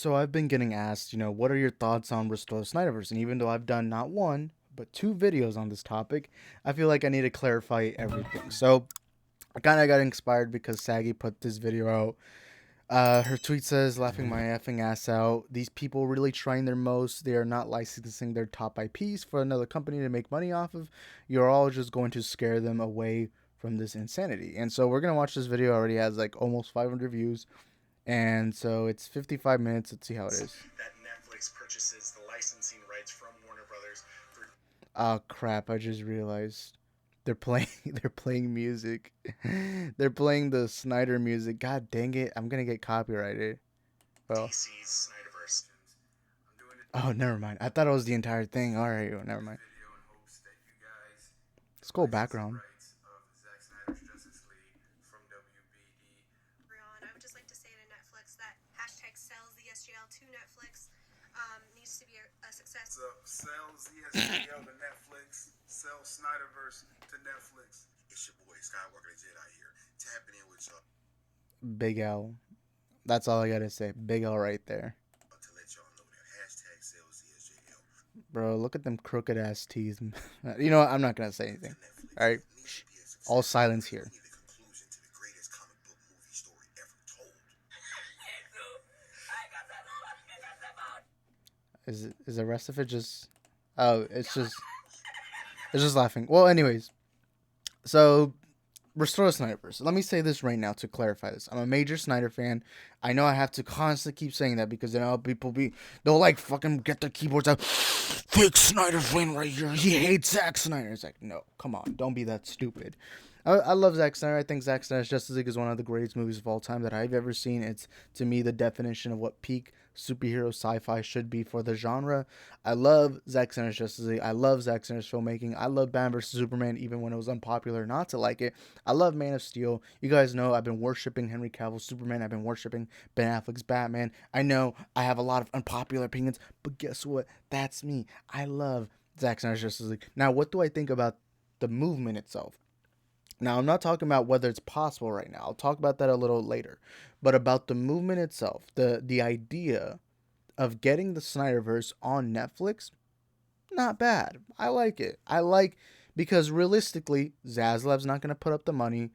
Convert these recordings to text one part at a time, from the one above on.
So I've been getting asked, what are your thoughts on Restore the Snyderverse? And even though I've done not one, but two videos on this topic, I feel like I need to clarify everything. So I kind of got inspired because Saggy put this video out. Her tweet says, laughing my effing ass out. These people really trying their most. They are not licensing their top IPs for another company to make money off of. You're all just going to scare them away from this insanity. And so we're going to watch this video. It already has like almost 500 views. And so it's 55 minutes. Let's see how it is. That Netflix purchases the licensing rights from Warner Brothers. Oh crap! I just realized they're playing. They're playing music. They're playing the Snyder music. God dang it! I'm gonna get copyrighted. Well. DC's Snyderverse. Oh, never mind. I thought it was the entire thing. All right, never mind. Let's go background. Sells ZSJL to Netflix needs to be a success. So sell ZSJL to Netflix, sell Snyderverse to Netflix. It's your boy Skywalker the Jedi here, tapping in with y'all. Big L. That's all I gotta say. Big L right there. To let y'all know that hashtag sell ZSJL. Bro, look at them crooked ass teeth. You know what? I'm not gonna say anything. All right, all silence here. Is the rest of it just? Oh, it's just laughing. Well, anyways, so Restore Snyderverse. Let me say this right now to clarify this. I'm a major Snyder fan. I know I have to constantly keep saying that because they'll like fucking get their keyboards out. Fake Snyder fan right here. He hates Zack Snyder. It's like, no, come on, don't be that stupid. I love Zack Snyder. I think Zack Snyder's Justice League is one of the greatest movies of all time that I've ever seen. It's, to me, the definition of what peak superhero sci-fi should be for the genre. I love Zack Snyder's Justice League. I love Zack Snyder's filmmaking. I love Batman vs. Superman, even when it was unpopular not to like it. I love Man of Steel. You guys know I've been worshiping Henry Cavill's Superman. I've been worshiping Ben Affleck's Batman. I know I have a lot of unpopular opinions, but guess what? That's me. I love Zack Snyder's Justice League. Now, what do I think about the movement itself? Now, I'm not talking about whether it's possible right now. I'll talk about that a little later. But about the movement itself, the idea of getting the Snyderverse on Netflix, not bad. I like it. Because realistically, Zaslav's not going to put up the money.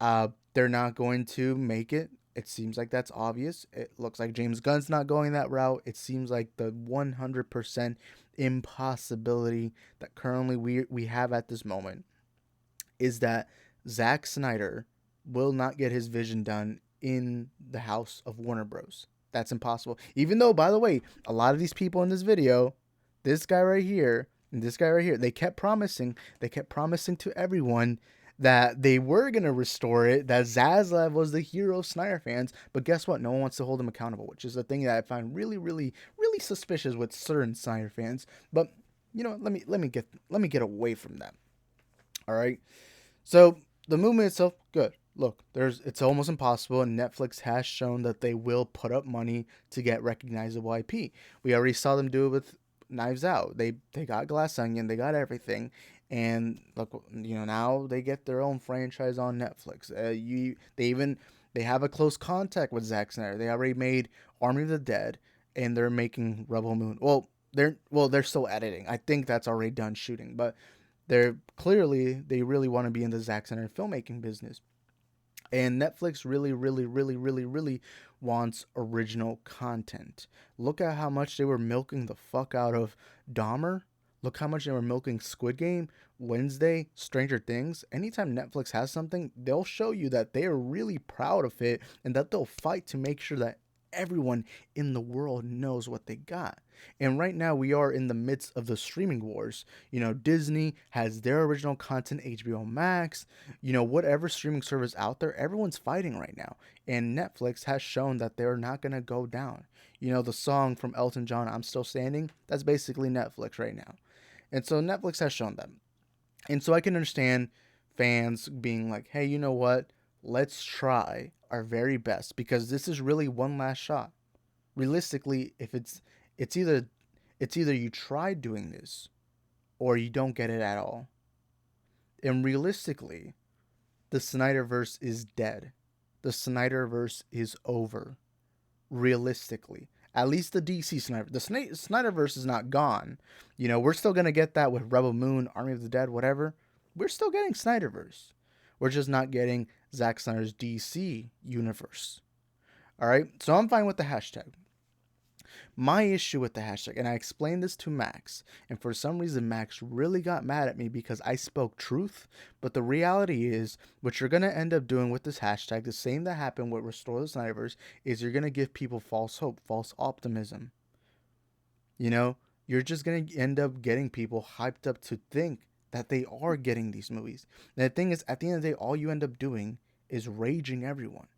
They're not going to make it. It seems like that's obvious. It looks like James Gunn's not going that route. It seems like the 100% impossibility that currently we have at this moment is that Zack Snyder will not get his vision done in the house of Warner Bros. That's impossible. Even though, by the way, a lot of these people in this video, this guy right here, and this guy right here, they kept promising to everyone that they were going to restore it, that Zaslav was the hero of Snyder fans, but guess what? No one wants to hold him accountable, which is the thing that I find really, really, really suspicious with certain Snyder fans. But, let me get away from that. All right. So the movement itself, good. Look, it's almost impossible, and Netflix has shown that they will put up money to get recognizable IP. We already saw them do it with Knives Out. They got Glass Onion, they got everything, and look, now they get their own franchise on Netflix. They have a close contact with Zack Snyder. They already made Army of the Dead, and they're making Rebel Moon. They're still editing. I think that's already done shooting, but they really want to be in the Zack Snyder filmmaking business. And Netflix really, really, really, really, really wants original content. Look at how much they were milking the fuck out of Dahmer. Look how much they were milking Squid Game, Wednesday, Stranger Things. Anytime Netflix has something, they'll show you that they are really proud of it and that they'll fight to make sure that everyone in the world knows what they got. And right now we are in the midst of the streaming wars. Disney has their original content, HBO Max, whatever streaming service out there, everyone's fighting right now. And Netflix has shown that they're not going to go down. The song from Elton John, I'm Still Standing, that's basically Netflix right now. And so Netflix has shown them. And so I can understand fans being like, hey, you know what? Let's try our very best because this is really one last shot. Realistically, if it's either you try doing this or you don't get it at all. And realistically, the Snyderverse is dead. The Snyderverse is over. Realistically, At least the DC Snyder, the Snyderverse is not gone. You know, we're still gonna get that with Rebel Moon, Army of the Dead, whatever. We're still getting Snyderverse. We're just not getting Zack Snyder's DC universe. All right, so I'm fine with the hashtag. My issue with the hashtag, and I explained this to Max, and for some reason Max really got mad at me because I spoke truth, but the reality is what you're going to end up doing with this hashtag, the same that happened with Restore the Snyderverse, is you're going to give people false hope, false optimism. You know, you're just going to end up getting people hyped up to think that they are getting these movies. And the thing is, at the end of the day, all you end up doing is raging everyone.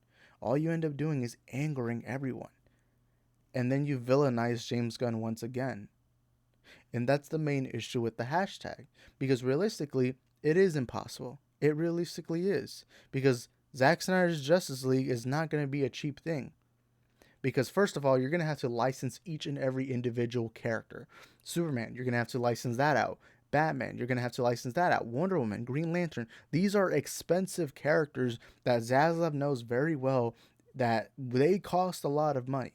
All you end up doing is angering everyone. And then you villainize James Gunn once again. And that's the main issue with the hashtag. Because realistically, it is impossible. It realistically is. Because Zack Snyder's Justice League is not going to be a cheap thing. Because first of all, you're going to have to license each and every individual character. Superman, you're going to have to license that out. Batman, you're going to have to license that out. Wonder Woman, Green Lantern. These are expensive characters that Zaslav knows very well that they cost a lot of money.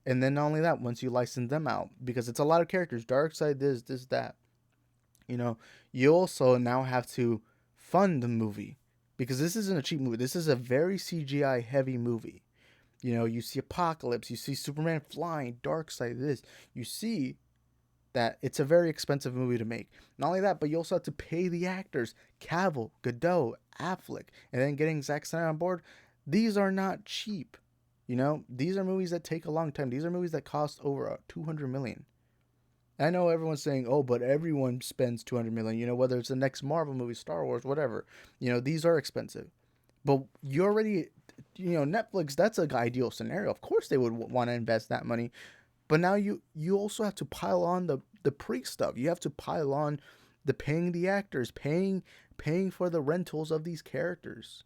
And then not only that, once you license them out, because it's a lot of characters, Darkseid, this, that, you know, you also now have to fund the movie, because this isn't a cheap movie. This is a very CGI heavy movie. You know, you see Apocalypse, you see Superman flying, Darkseid, this. You see that it's a very expensive movie to make. Not only that, but you also have to pay the actors, Cavill, Godot, Affleck, and then getting Zack Snyder on board. These are not cheap. You know, these are movies that take a long time. These are movies that cost over $200 million. I know everyone's saying, oh, but everyone spends $200 million. You know, whether it's the next Marvel movie, Star Wars, whatever. You know, these are expensive. But you already, you know, Netflix, that's an ideal scenario. Of course they would want to invest that money. But now you also have to pile on the pre stuff. You have to pile on the paying the actors, paying for the rentals of these characters.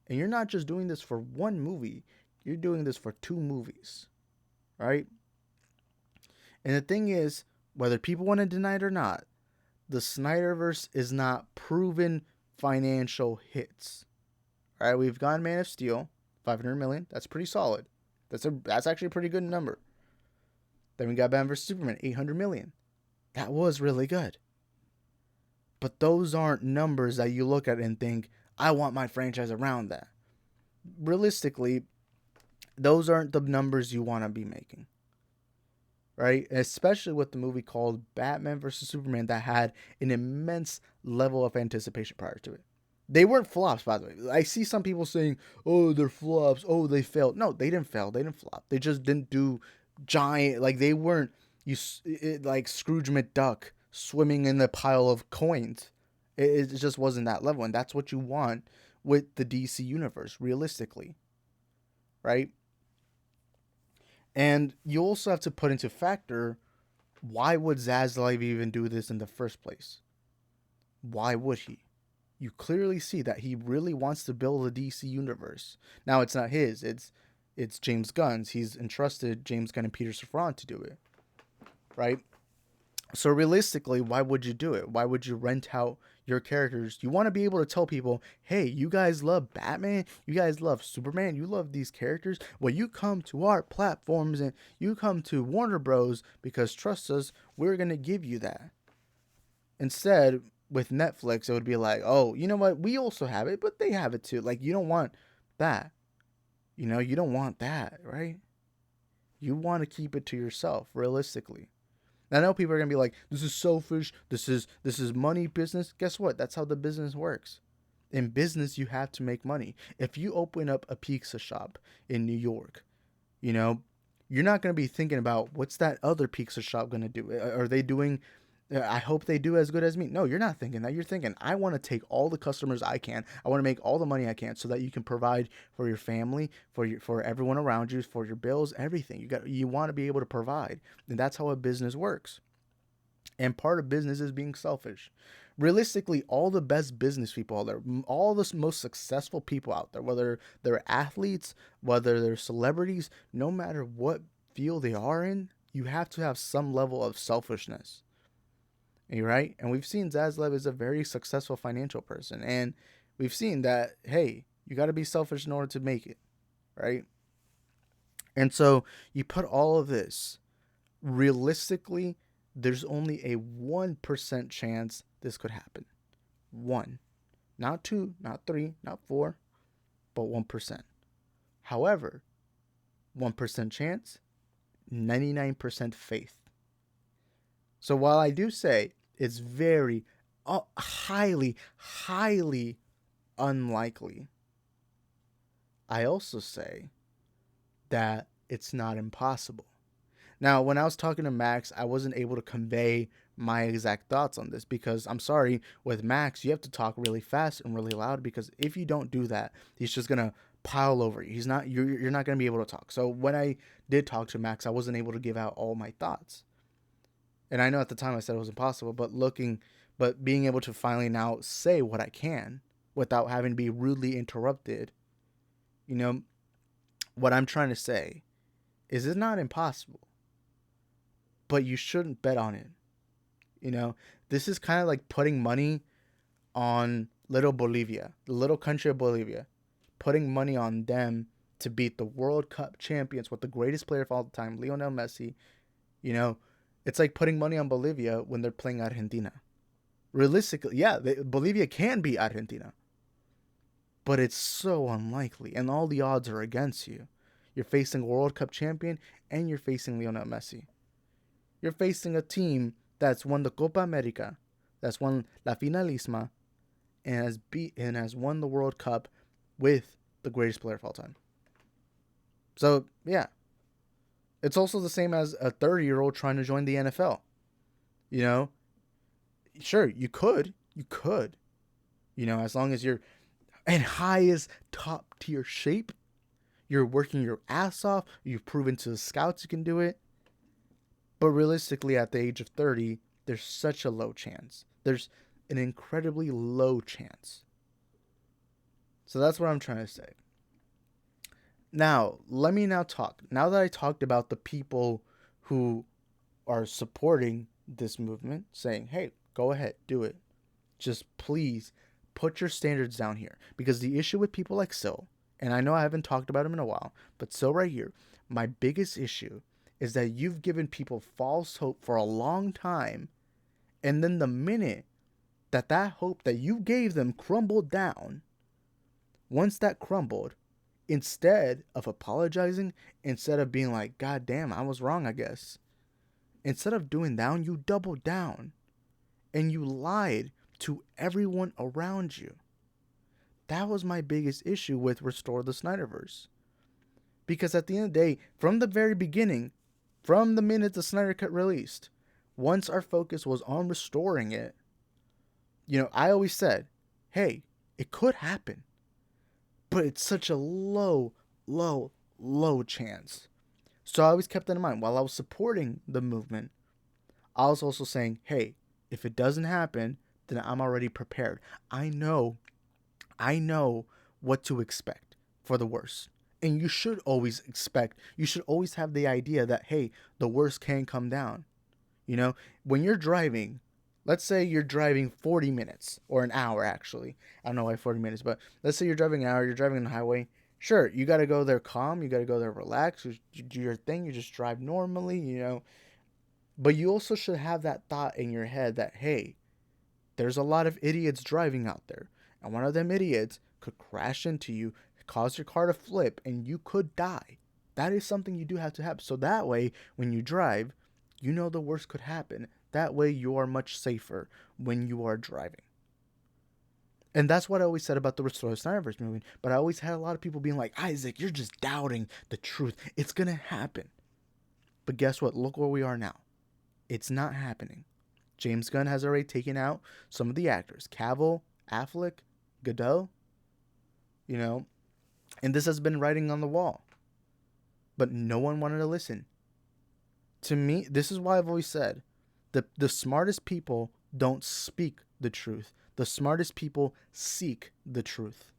And you're not just doing this for one movie. You're doing this for 2 movies, right? And the thing is, whether people want to deny it or not, the Snyderverse is not proven financial hits. All right, we've gone Man of Steel, $500 million. That's pretty solid. That's actually a pretty good number. Then we got Batman vs Superman, $800 million. That was really good. But those aren't numbers that you look at and think, I want my franchise around that. Realistically, those aren't the numbers you want to be making, right? Especially with the movie called Batman vs. Superman that had an immense level of anticipation prior to it. They weren't flops, by the way. I see some people saying, oh, they're flops. Oh, they failed. No, they didn't fail. They didn't flop. They just didn't do giant, like they weren't like Scrooge McDuck swimming in the pile of coins. It just wasn't that level. And that's what you want with the DC universe, realistically, right? And you also have to put into factor, why would Zaslav even do this in the first place? Why would he? You clearly see that he really wants to build a DC universe. Now, it's not his. It's James Gunn's. He's entrusted James Gunn and Peter Safran to do it, right? So realistically, why would you do it? Why would you rent out your characters? You want to be able to tell people, hey, you guys love Batman, you guys love Superman, you love these characters. Well, you come to our platforms and you come to Warner Bros. Because trust us, we're going to give you that. Instead, with Netflix, it would be like, oh, you know what? We also have it, but they have it too. Like, you don't want that. You know, you don't want that, right? You want to keep it to yourself, realistically. I know people are gonna be like, "This is selfish. This is money business." Guess what? That's how the business works. In business, you have to make money. If you open up a pizza shop in New York, you know, you're not gonna be thinking about what's that other pizza shop gonna do. Are they doing? I hope they do as good as me. No, you're not thinking that. You're thinking, I want to take all the customers I can. I want to make all the money I can so that you can provide for your family, for everyone around you, for your bills, everything. You want to be able to provide. And that's how a business works. And part of business is being selfish. Realistically, all the best business people out there, all the most successful people out there, whether they're athletes, whether they're celebrities, no matter what field they are in, you have to have some level of selfishness. Right? And we've seen Zaslav is a very successful financial person. And we've seen that, hey, you got to be selfish in order to make it. Right? And so you put all of this, realistically, there's only a 1% chance this could happen. One. Not two, not three, not four, but 1%. However, 1% chance, 99% faith. So while I do say it's very highly, highly unlikely, I also say that it's not impossible. Now, when I was talking to Max, I wasn't able to convey my exact thoughts on this because I'm sorry, with Max, you have to talk really fast and really loud because if you don't do that, he's just gonna pile over you. You're not gonna be able to talk. So when I did talk to Max, I wasn't able to give out all my thoughts. And I know at the time I said it was impossible, but being able to finally now say what I can without having to be rudely interrupted, you know, what I'm trying to say is it's not impossible, but you shouldn't bet on it. You know, this is kind of like putting money on little Bolivia, the little country of Bolivia, putting money on them to beat the World Cup champions with the greatest player of all time, Lionel Messi. You know, it's like putting money on Bolivia when they're playing Argentina. Realistically, yeah, Bolivia can beat Argentina, but it's so unlikely, and all the odds are against you. You're facing a World Cup champion, and you're facing Lionel Messi. You're facing a team that's won the Copa America, that's won La Finalisma, and has won the World Cup with the greatest player of all time. So yeah, it's also the same as a 30-year-old trying to join the NFL. You know, sure you could, as long as you're in highest top tier shape, you're working your ass off, you've proven to the scouts you can do it. But realistically, at the age of 30, there's such a low chance. There's an incredibly low chance. So that's what I'm trying to say. Now, let me now talk. Now that I talked about the people who are supporting this movement, saying, hey, go ahead, do it. Just please put your standards down here. Because the issue with people like Sil, and I know I haven't talked about him in a while, but Sil right here, my biggest issue is that you've given people false hope for a long time, and then the minute that hope that you gave them crumbled down, once that crumbled, instead of apologizing, instead of being like, God damn, I was wrong, I guess, instead of doing that, you doubled down, and you lied to everyone around you. That was my biggest issue with Restore the Snyderverse. Because at the end of the day, from the very beginning, from the minute the Snyder Cut released, once our focus was on restoring it, I always said, hey, it could happen. But it's such a low, low, low chance. So I always kept that in mind. While I was supporting the movement, I was also saying, hey, if it doesn't happen, then I'm already prepared. I know what to expect for the worst. And you should always have the idea that, hey, the worst can come down. When you're driving, let's say you're driving 40 minutes or an hour, actually. I don't know why 40 minutes, but let's say you're driving an hour, you're driving on the highway. Sure, you got to go there calm, you got to go there relaxed, you do your thing, you just drive normally, But you also should have that thought in your head that, hey, there's a lot of idiots driving out there. And one of them idiots could crash into you, cause your car to flip, and you could die. That is something you do have to have. So that way, when you drive, the worst could happen. That way, you are much safer when you are driving. And that's what I always said about the Restore the Snyderverse movie. But I always had a lot of people being like, Isaac, you're just doubting the truth. It's going to happen. But guess what? Look where we are now. It's not happening. James Gunn has already taken out some of the actors. Cavill, Affleck, Godot. And this has been writing on the wall. But no one wanted to listen. To me, this is why I've always said, the smartest people don't speak the truth. The smartest people seek the truth.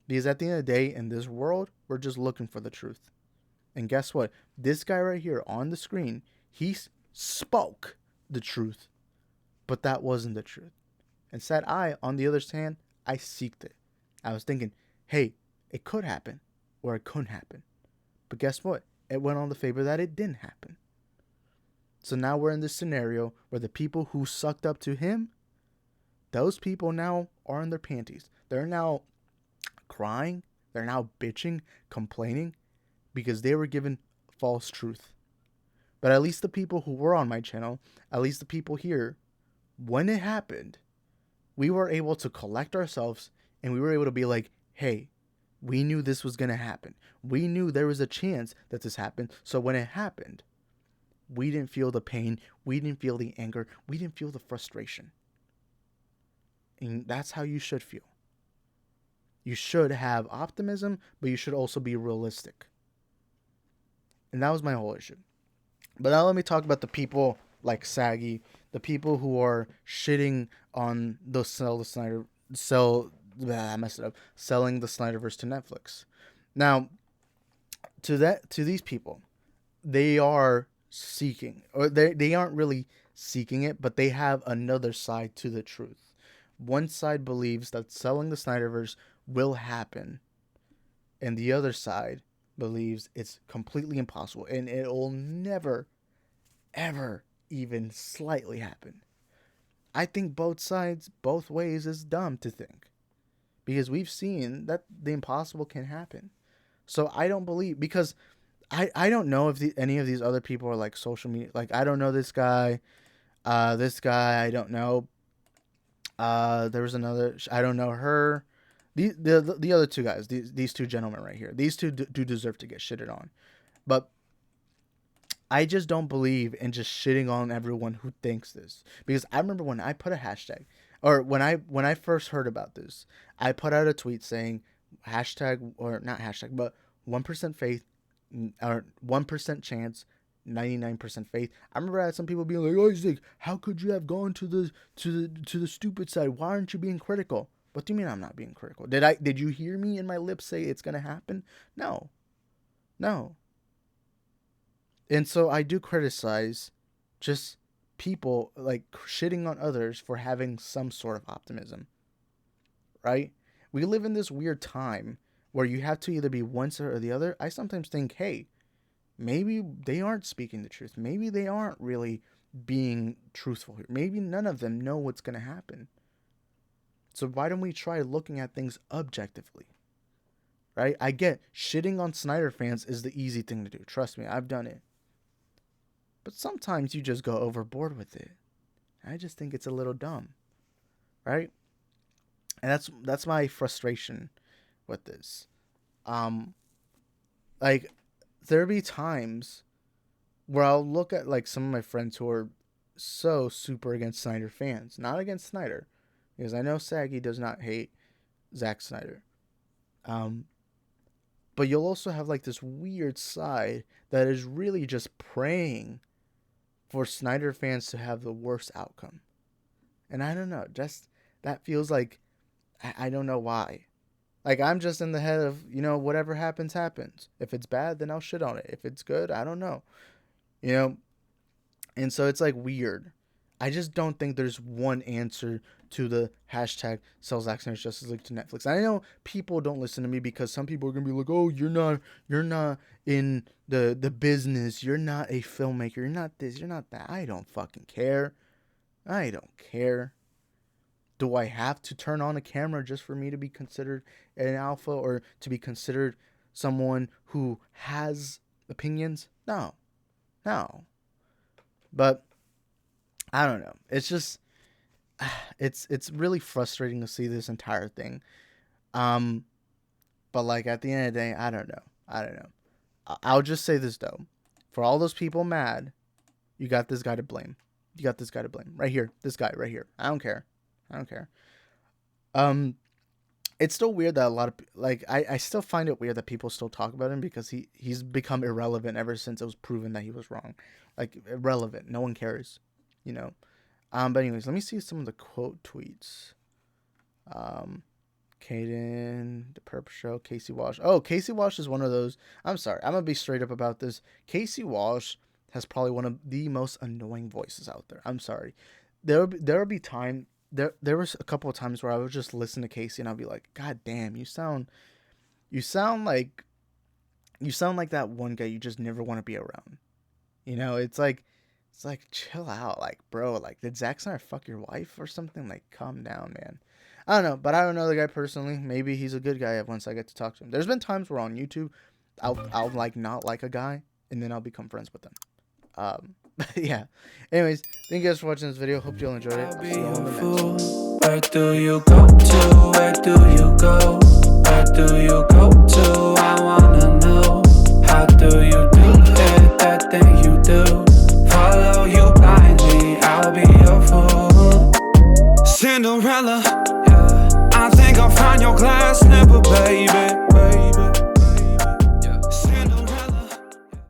Because at the end of the day, in this world, we're just looking for the truth. And guess what? This guy right here on the screen, he spoke the truth. But that wasn't the truth. Instead, on the other hand, I seeked it. I was thinking, hey, it could happen, or it couldn't happen. But guess what? it went on the favor that it didn't happen. So now we're in this scenario where the people who sucked up to him, those people now are in their panties. They're now crying. They're now bitching, complaining, because they were given false truth. But at least the people who were on my channel, at least the people here, when it happened, we were able to collect ourselves and we were able to be like, hey, we knew this was going to happen. We knew there was a chance that this happened. So when it happened, we didn't feel the pain. We didn't feel the anger. We didn't feel the frustration. And that's how you should feel. You should have optimism, but you should also be realistic. And that was my whole issue. But now let me talk about the people like Saggy, the people who are shitting on the selling the Snyderverse to Netflix. Now, to these people, they are seeking, or they aren't really seeking it, but they have another side to the truth. One side believes that selling the Snyderverse will happen, and the other side believes it's completely impossible and it will never, ever even slightly happen. I think both sides, both ways is dumb to think, because we've seen that the impossible can happen. So I don't believe, because I don't know if any of these other people are like social media. Like, I don't know this guy. I don't know. There was another, I don't know her. The other two guys, these two gentlemen right here, these two do deserve to get shitted on. But I just don't believe in just shitting on everyone who thinks this. Because I remember when I put a hashtag, or when I first heard about this, I put out a tweet saying hashtag, or not hashtag, but 1% faith, or 1% chance, 99% faith. I remember I had some people being like, "Oh, Isaac, how could you have gone to the stupid side? Why aren't you being critical?" What do you mean I'm not being critical? Did you hear me in my lips say it's gonna happen? No. And so I do criticize just people like shitting on others for having some sort of optimism. Right? We live in this weird time where you have to either be one side or the other. I sometimes think, hey, maybe they aren't speaking the truth. Maybe they aren't really being truthful here. Maybe none of them know what's going to happen. So why don't we try looking at things objectively? Right? I get shitting on Snyder fans is the easy thing to do. Trust me, I've done it. But sometimes you just go overboard with it. I just think it's a little dumb. Right? And that's my frustration with this. Like, there'll be times where I'll look at like some of my friends who are so super against Snyder fans. Not against Snyder, because I know Saggy does not hate Zack Snyder. But you'll also have like this weird side that is really just praying for Snyder fans to have the worst outcome. And I don't know, just that feels like, I don't know why. Like, I'm just in the head of, whatever happens, happens. If it's bad, then I'll shit on it. If it's good, I don't know. And so it's like weird. I just don't think there's one answer to the hashtag sell Zack Snyder's Justice League to Netflix. I know people don't listen to me because some people are gonna be like, "Oh, you're not in the business. You're not a filmmaker. You're not this. You're not that." I don't fucking care. I don't care. Do I have to turn on a camera just for me to be considered an alpha, or to be considered someone who has opinions? No. But I don't know. It's just, it's really frustrating to see this entire thing. But like, at the end of the day, I don't know. I'll just say this though. For all those people mad, you got this guy to blame. Right here. This guy right here. I don't care. It's still weird that a lot of, like, I still find it weird that people still talk about him, because he's become irrelevant ever since it was proven that he was wrong. Like, irrelevant. No one cares, But anyways, let me see some of the quote tweets. Caden, The Purple Show, Casey Walsh. Oh, Casey Walsh is one of those. I'm sorry. I'm going to be straight up about this. Casey Walsh has probably one of the most annoying voices out there. I'm sorry. There'll be time. There was a couple of times where I would just listen to Casey and I'll be like, God damn, you sound like You sound like that one guy you just never want to be around. You know, it's like chill out, like bro, like did Zack Snyder fuck your wife or something? Like calm down, man. I don't know, but I don't know the guy personally. Maybe he's a good guy once I get to talk to him. There's been times where on YouTube, I'll like not like a guy and then I'll become friends with them. Yeah. Anyways, thank you guys for watching this video. Hope you all enjoyed it. See you all in the next one. Where do you go to? Where do you go? Where do you go to? I wanna know. How do you do it? That thing you do. Follow you blindly, I'll be your fool. Cinderella, yeah. I think I'll find your glass slipper, baby.